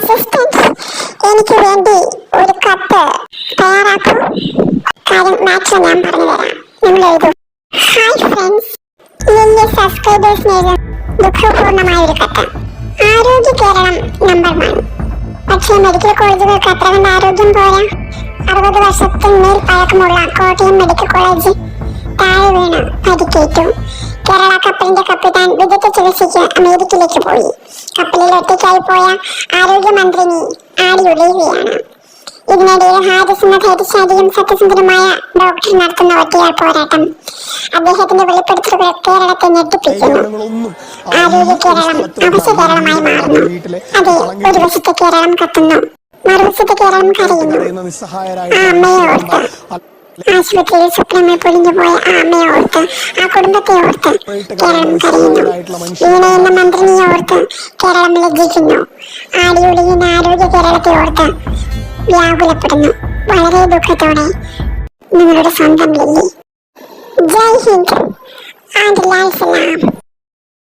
Assistant എനിക്ക് വേണ്ടി ഒരു കത്ത് തയ്യാറാക്കൂ. കാര്യം മാച്ച് ഞാൻ പറഞ്ഞുതരാം. നിങ്ങൾ എഴുതൂ. ഹായ് ഫ്രണ്ട്സ്, ലില്ലി സബ്സ്ക്രൈബേഴ്സിന് ദുഃഖപൂർണമായ ഒരു കത്ത്. ആരോഗ്യ കേരളം നമ്പർ 1. പക്ഷേ മെഡിക്കൽ കോളേജുകൾക്ക് അത്ര കണ്ട് ആരോഗ്യം പോരാ. 60 വർഷത്തിന്മേൽ പഴക്കമുള്ള കോട്ടയം മെഡിക്കൽ കോളേജ് താഴെ വീണ് പരിക്കേറ്റു. കേരള കപ്പലിന്റെ കപ്പിത്താൻ വിദഗ്ധ ചികിത്സയ്ക്ക് അമേരിക്കയിലേക്ക് പോയി. കപ്പലിൽ ഒറ്റയ്ക്കായി പോയ ആരോഗ്യമന്ത്രിനി ആടിയുലയുകയാണ്. ഇതിനിടയിൽ ഹാരിസ് എന്ന ധൈര്യശാലിയും സത്യസന്ധനുമായ ഡോക്ടർ നടത്തുന്ന ഒറ്റയാൾ പോരാട്ടം. അദ്ദേഹത്തിന്റെ വെളിപ്പെടുത്തലുകൾ കേരളത്തെ ഞെട്ടിപ്പിക്കുന്നു. ആരോഗ്യ കേരളം അവശ്യ കേരളമായി മാറുന്നു. അതെ, ഒരു വശത്തെ കേരളം കത്തുന്നു, മറുവശത്തെ കേരളം കരയുന്നു. ആ അമ്മയെ ഓർത്ത്, ആശുപത്രിയിൽ സ്വപ്നങ്ങൾ പൊളിഞ്ഞുപോയ ആ അമ്മയെ ഓർത്ത്, ആ കുടുംബത്തെ ഓർത്ത് കേരളം കരയുന്നു. വീണ എന്ന മന്ത്രിനിയെ ഓർത്ത് കേരളം ലജ്ജിക്കുന്നു. ആടിയുലയുന്ന ആരോഗ്യ കേരളത്തെ ഓർത്ത് വ്യാകുലപ്പെടുന്നു. വളരെ ദുഃഖത്തോടെ നിങ്ങളുടെ സ്വന്തം ലില്ലി. ജയ് ഹിന്ദ് ആൻഡ് ലാൽ സലാം.